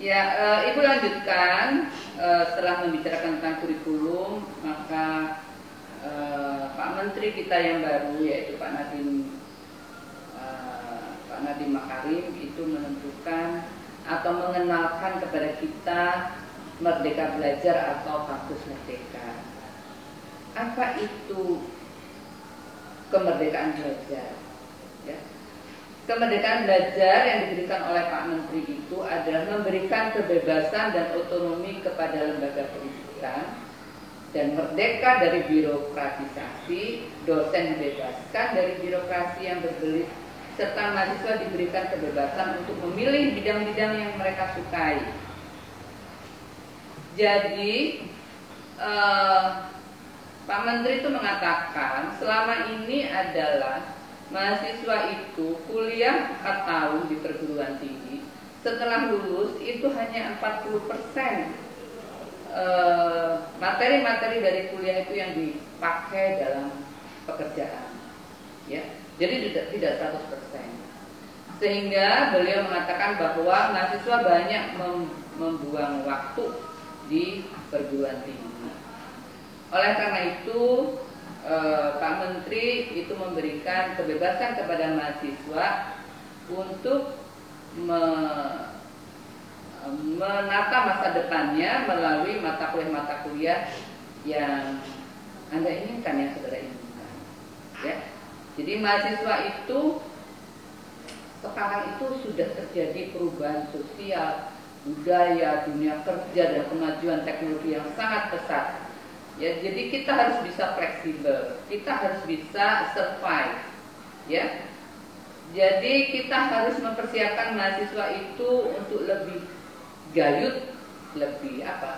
Ya, Ibu lanjutkan setelah membicarakan tentang kurikulum, maka Pak Menteri kita yang baru yaitu Pak Nadiem Makarim itu menentukan atau mengenalkan kepada kita Merdeka Belajar atau Kampus Merdeka. Apa itu kemerdekaan belajar? Ya. Kemerdekaan belajar yang diberikan oleh Pak Menteri itu adalah memberikan kebebasan dan otonomi kepada lembaga pendidikan dan merdeka dari birokratisasi, dosen dibebaskan dari birokrasi yang berbelit, serta mahasiswa diberikan kebebasan untuk memilih bidang-bidang yang mereka sukai. Jadi Pak Menteri itu mengatakan selama ini adalah mahasiswa itu kuliah 4 tahun di perguruan tinggi, setelah lulus itu hanya 40% materi-materi dari kuliah itu yang dipakai dalam pekerjaan, ya. Jadi tidak 100%. Sehingga beliau mengatakan bahwa mahasiswa banyak membuang waktu di perguruan tinggi. Oleh karena itu Pak Menteri itu memberikan kebebasan kepada mahasiswa untuk menata masa depannya melalui mata kuliah yang Anda inginkan, yang saudara inginkan, ya. Jadi mahasiswa itu sekarang itu sudah terjadi perubahan sosial, budaya, dunia kerja dan kemajuan teknologi yang sangat pesat. Ya, jadi kita harus bisa fleksibel, kita harus bisa survive, ya. Jadi kita harus mempersiapkan mahasiswa itu untuk lebih gayut,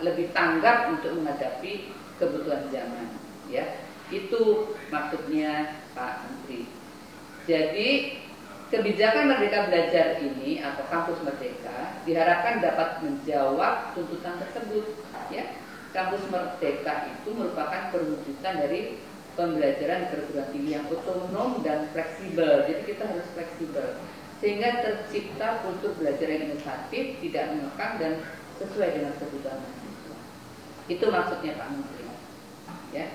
lebih tanggap untuk menghadapi kebutuhan zaman, ya. Itu maksudnya Pak Menteri. Jadi kebijakan Merdeka Belajar ini atau Kampus Merdeka diharapkan dapat menjawab tuntutan tersebut, ya. Kampus Merdeka itu merupakan perwujudan dari pembelajaran perguruan tinggi yang otonom dan fleksibel. Jadi kita harus fleksibel sehingga tercipta kultur belajar yang inovatif, tidak mengekang dan sesuai dengan kebutuhan mahasiswa. Itu maksudnya Pak Menteri, ya.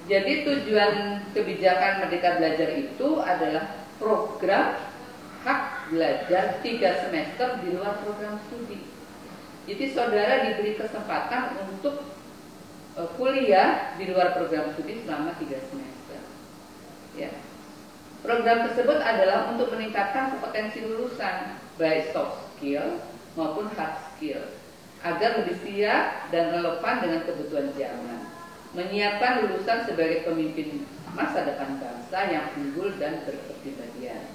Jadi tujuan kebijakan Merdeka Belajar itu adalah program hak belajar 3 semester di luar program studi. Jadi saudara diberi kesempatan untuk kuliah di luar program studi selama 3 semester, ya. Program tersebut adalah untuk meningkatkan kompetensi lulusan baik soft skill maupun hard skill agar lebih siap dan relevan dengan kebutuhan zaman, menyiapkan lulusan sebagai pemimpin masa depan bangsa yang unggul dan berkepribadian.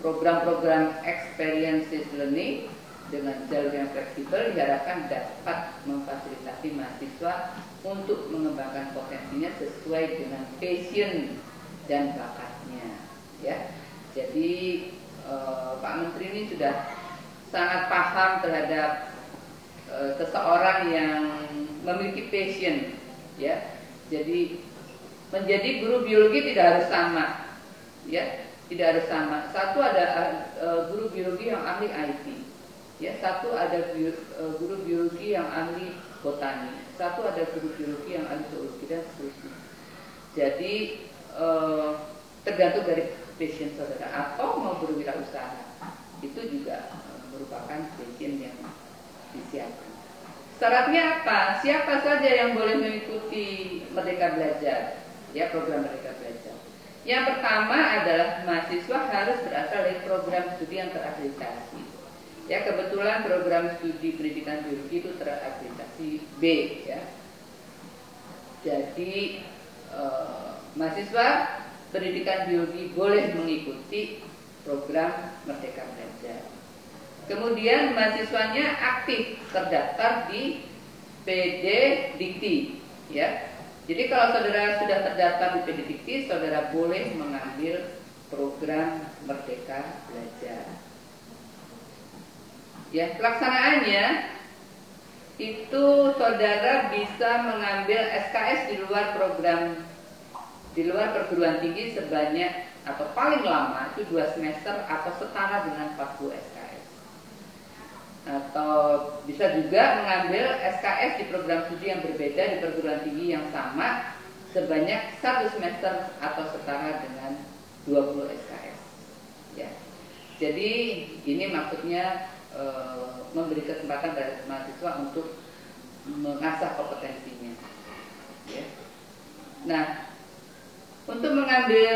Program-program experiences learning dengan jalur yang fleksibel diharapkan dapat memfasilitasi mahasiswa untuk mengembangkan potensinya sesuai dengan passion dan bakatnya, ya. Jadi Pak Menteri ini sudah sangat paham terhadap seseorang yang memiliki passion, ya. Jadi menjadi guru biologi tidak harus sama, ya, tidak harus sama. Satu ada guru biologi yang ahli IT, ya. Satu ada guru biologi yang ahli botani, satu ada guru biologi yang ahli zoologi dan seterusnya. Jadi tergantung dari passion saudara, atau mau berwirausaha itu juga merupakan passion yang disiapkan. Syaratnya apa? Siapa saja yang boleh mengikuti Merdeka Belajar, ya, program Merdeka Belajar. Yang pertama adalah mahasiswa harus berasal dari program studi yang terakreditasi. Ya, kebetulan program studi pendidikan biologi itu terakreditasi B, ya. Jadi mahasiswa pendidikan biologi boleh mengikuti program Merdeka Belajar. Kemudian mahasiswanya aktif terdaftar di PD Dikti, ya. Jadi kalau saudara sudah terdaftar di PD Dikti, saudara boleh mengambil program Merdeka Belajar. Ya, pelaksanaannya itu saudara bisa mengambil SKS di luar perguruan tinggi sebanyak atau paling lama itu 2 semester atau setara dengan 40 SKS. atau bisa juga mengambil SKS di program studi yang berbeda di perguruan tinggi yang sama sebanyak 1 semester atau setara dengan 20 SKS. Ya. Jadi ini maksudnya memberi kesempatan pada mahasiswa untuk mengasah kompetensinya. Ya. Nah, untuk mengambil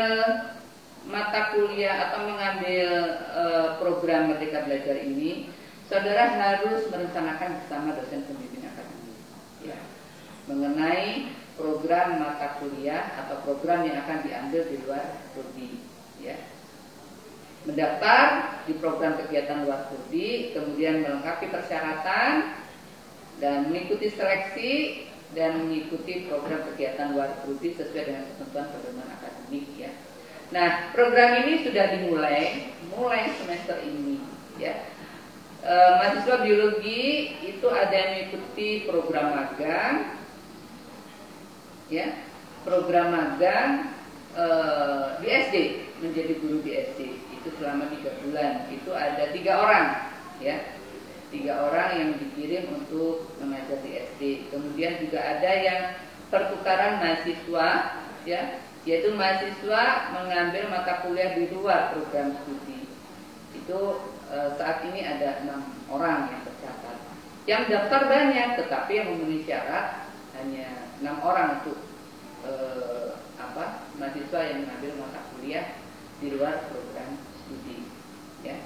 mata kuliah atau mengambil program Merdeka Belajar ini, saudara harus merencanakan bersama dosen pembimbing akademik, ya, mengenai program mata kuliah atau program yang akan diambil di luar prodi, ya. Mendaftar di program kegiatan luar prodi, kemudian melengkapi persyaratan dan mengikuti seleksi dan mengikuti program kegiatan luar prodi sesuai dengan ketentuan perdoman akademik, ya. Nah, program ini sudah mulai semester ini, ya. Mahasiswa biologi itu ada yang mengikuti program magang, ya, program magang di SD, menjadi guru di SD itu selama 3 bulan. Itu ada 3 orang, ya, 3 orang yang dikirim untuk mengajar di SD. Kemudian juga ada yang pertukaran mahasiswa, ya, yaitu mahasiswa mengambil mata kuliah di luar program studi. Itu saat ini ada 6 orang yang tercatat. Yang daftar banyak, tetapi yang memenuhi syarat hanya 6 orang untuk mahasiswa yang mengambil mata kuliah di luar program studi. Ya.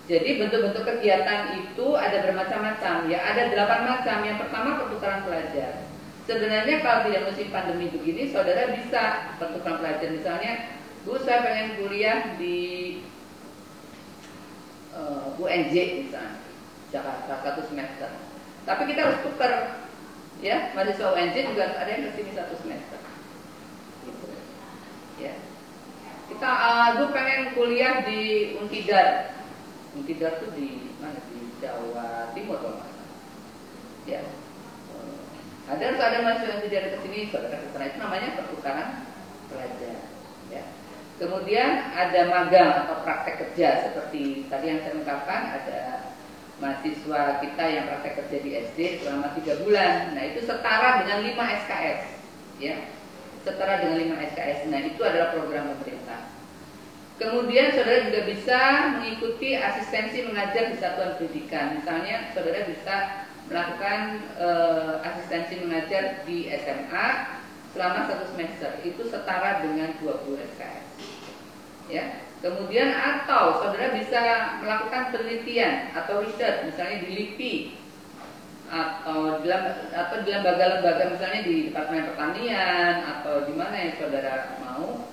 Jadi bentuk-bentuk kegiatan itu ada bermacam-macam. Ya, ada 8 macam. Yang pertama pertukaran pelajar. Sebenarnya kalau tidak musim pandemi begini, saudara bisa pertukaran pelajar. Misalnya, Bu, saya pengen kuliah di UNJ misalnya, Jakarta 1 semester. Tapi kita harus tukar, ya, mahasiswa UNJ juga ada yang kesini 1 semester. Gitu. Ya. Kita, Bu pengen kuliah di Untidar. Untidar itu di mana? Di Jawa Timur kalau nggak salah. Ya. Ada mahasiswa yang tidak kesini, saudara kesana, itu namanya pertukaran pelajar. Ya. Kemudian ada magang atau praktek kerja seperti tadi yang saya ungkapkan, ada mahasiswa kita yang praktek kerja di SD selama 3 bulan. Nah, itu setara dengan 5 SKS, ya, setara dengan 5 SKS. Nah, itu adalah program pemerintah. Kemudian saudara juga bisa mengikuti asistensi mengajar di satuan pendidikan. Misalnya saudara bisa melakukan asistensi mengajar di SMA selama 1 semester. Itu setara dengan 20 SKS. Ya. Kemudian atau saudara bisa melakukan penelitian atau riset, misalnya di LIPI atau di lembaga-lembaga, misalnya di Departemen Pertanian atau di mana yang saudara mau,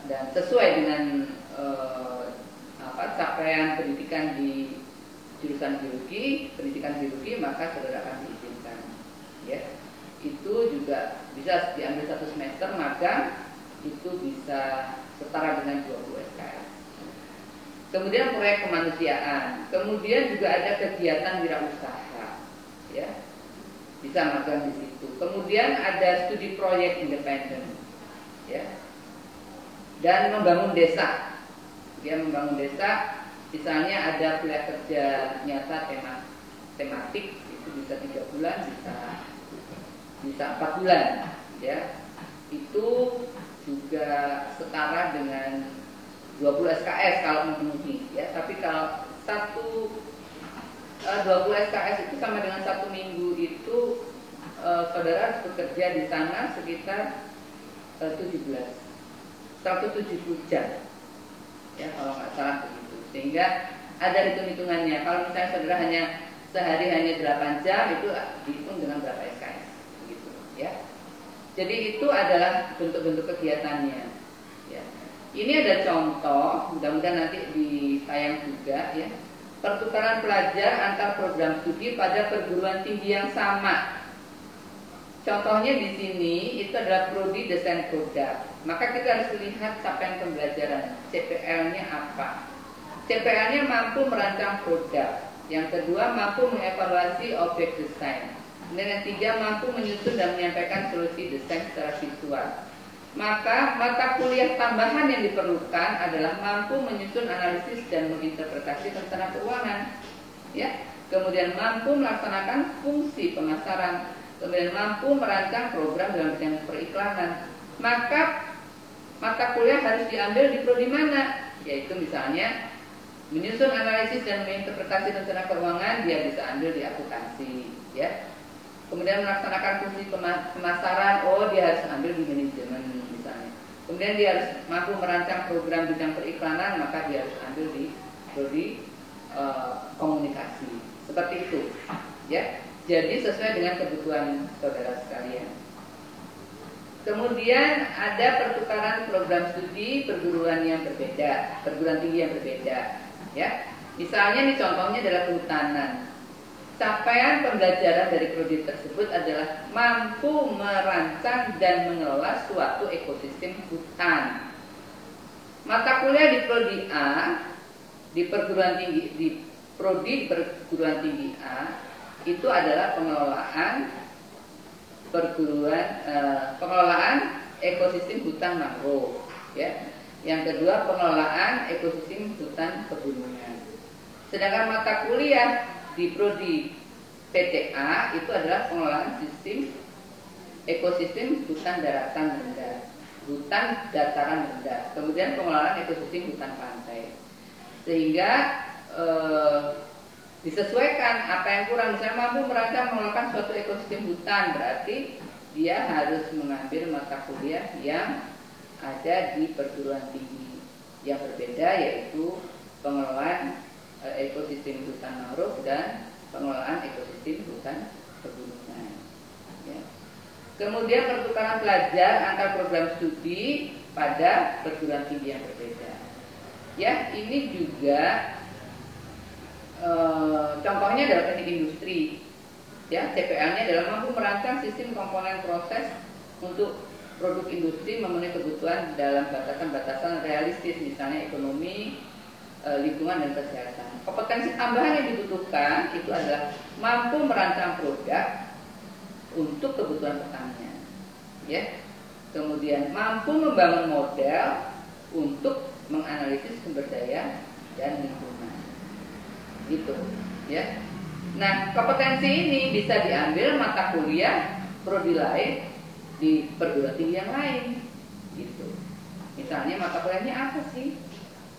dan sesuai dengan capaian pendidikan di jurusan biologi, pendidikan biologi, maka saudara akan diizinkan. Ya, itu juga bisa diambil 1 semester magang, itu bisa setara dengan 20 SKS. Kemudian proyek kemanusiaan, kemudian juga ada kegiatan wirausaha, ya, bisa magang di situ. Kemudian ada studi proyek independen, ya, dan membangun desa. Dia membangun desa, misalnya ada kuliah kerja nyata tematik, itu bisa 3 bulan, bisa 4 bulan, ya. Itu juga setara dengan 20 SKS kalau memenuhi, ya. Tapi kalau 20 SKS itu sama dengan 1 minggu itu saudara harus bekerja di sana sekitar 170 jam, ya, kalau nggak salah begitu. Sehingga ada hitung-hitungannya. Kalau misalnya saudara sehari hanya 8 jam, itu dihitung dengan berapa SKS, gitu, ya. Jadi itu adalah bentuk-bentuk kegiatannya. Ya. Ini ada contoh, mudah-mudahan nanti ditayang juga, ya. Pertukaran pelajar antar program studi pada perguruan tinggi yang sama. Contohnya di sini itu adalah prodi desain produk. Maka kita harus lihat capaian pembelajaran. CPL-nya apa? CPL-nya mampu merancang produk. Yang kedua, mampu mengevaluasi objek desain. Dan yang ketiga, mampu menyusun dan menyampaikan solusi desain secara visual. Maka mata kuliah tambahan yang diperlukan adalah mampu menyusun analisis dan menginterpretasi rencana keuangan. Ya, kemudian mampu melaksanakan fungsi pemasaran, kemudian mampu merancang program dalam bidang periklanan, maka mata kuliah harus diambil di prodi mana? Yaitu misalnya menyusun analisis dan menginterpretasi rencana keuangan, dia bisa ambil di akuntansi, ya. Kemudian melaksanakan fungsi pemasaran, oh dia harus ambil di manajemen misalnya. Kemudian dia harus mampu merancang program bidang periklanan, maka dia harus ambil di prodi komunikasi. Seperti itu, ya. Jadi sesuai dengan kebutuhan saudara sekalian. Kemudian ada pertukaran program studi perguruan yang berbeda, perguruan tinggi yang berbeda, ya. Misalnya nih contohnya adalah kehutanan. Capaian pembelajaran dari prodi tersebut adalah mampu merancang dan mengelola suatu ekosistem hutan. Mata kuliah di prodi A, di perguruan tinggi, di prodi perguruan tinggi A itu adalah pengelolaan ekosistem hutan mangrove, ya. Yang kedua pengelolaan ekosistem hutan pegunungan. Sedangkan mata kuliah di prodi PTA itu adalah pengelolaan sistem ekosistem hutan daratan rendah, hutan dataran rendah, kemudian pengelolaan ekosistem hutan pantai. Sehingga disesuaikan apa yang kurang. Misalnya mampu merancang mengelola suatu ekosistem hutan, berarti dia harus mengambil mata kuliah yang ada di perguruan tinggi yang berbeda, yaitu pengelolaan ekosistem hutan mangrove dan pengelolaan ekosistem hutan pegunungan, ya. Kemudian pertukaran pelajar antar program studi pada perguruan tinggi yang berbeda, ya. Ini juga contohnya adalah teknik industri, ya. CPL-nya adalah mampu merancang sistem komponen proses untuk produk industri memenuhi kebutuhan dalam batasan-batasan realistis, misalnya ekonomi, lingkungan dan kesehatan. Kompetensi tambahan yang dibutuhkan itu adalah mampu merancang produk untuk kebutuhan pertanian, ya. Kemudian mampu membangun model untuk menganalisis sumber daya dan lingkungan, gitu, ya. Nah, kompetensi ini bisa diambil mata kuliah prodi lain di perguruan tinggi yang lain, gitu. Misalnya mata kuliahnya apa sih?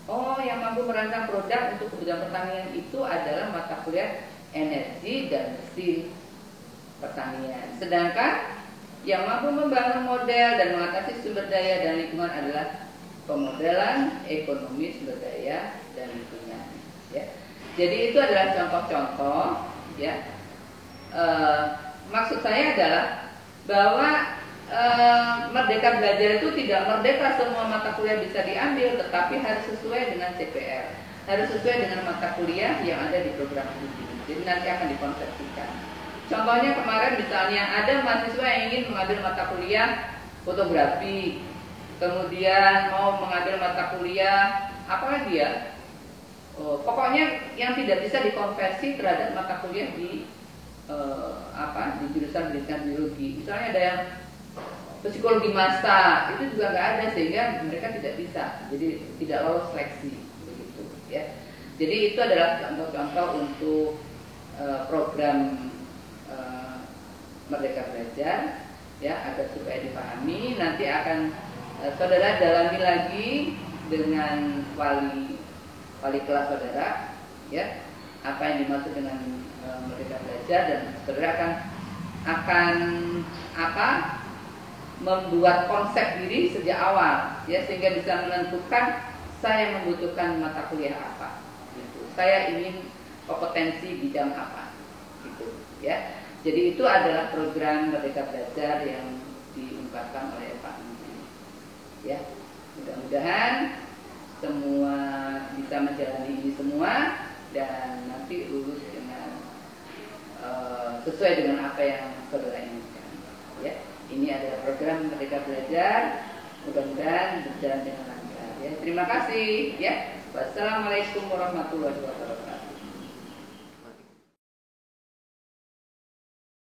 Oh, yang mampu merancang produk untuk kebutuhan pertanian itu adalah mata kuliah energi dan mesin pertanian. Sedangkan yang mampu membangun model dan mengatasi sumber daya dan lingkungan adalah pemodelan ekonomi sumber daya dan lingkungan, ya. Jadi itu adalah contoh-contoh, ya. Maksud saya adalah bahwa Merdeka Belajar itu tidak merdeka semua mata kuliah bisa diambil, tetapi harus sesuai dengan CPL, harus sesuai dengan mata kuliah yang ada di program studi. Jadi nanti akan dikonsepsikan. Contohnya kemarin misalnya ada mahasiswa yang ingin mengambil mata kuliah fotografi, kemudian mau mengambil mata kuliah apa lagi ya? Pokoknya yang tidak bisa dikonversi terhadap mata kuliah di di jurusan pendidikan biologi. Misalnya ada yang psikologi massa, itu juga nggak ada, sehingga mereka tidak bisa, jadi tidak lolos seleksi, begitu, ya. Jadi itu adalah contoh-contoh untuk program Merdeka Belajar, ya, agar supaya dipahami. Nanti akan saudara dalami lagi dengan wali kelas saudara, ya, apa yang dimaksud dengan Merdeka Belajar, dan saudara akan membuat konsep diri sejak awal, ya, sehingga bisa menentukan saya membutuhkan mata kuliah apa, gitu. Saya ingin kompetensi bidang apa, gitu, ya. Jadi itu adalah program Merdeka Belajar yang diungkapkan oleh Pak Menteri, ya. Mudah-mudahan semua bisa menjalani ini semua dan nanti lulus dengan sesuai dengan apa yang saudara inginkan, ya. Ini adalah program Merdeka Belajar, mudah-mudahan berjalan dengan lancar, ya. Terima kasih, ya. Wassalamualaikum warahmatullahi wabarakatuh.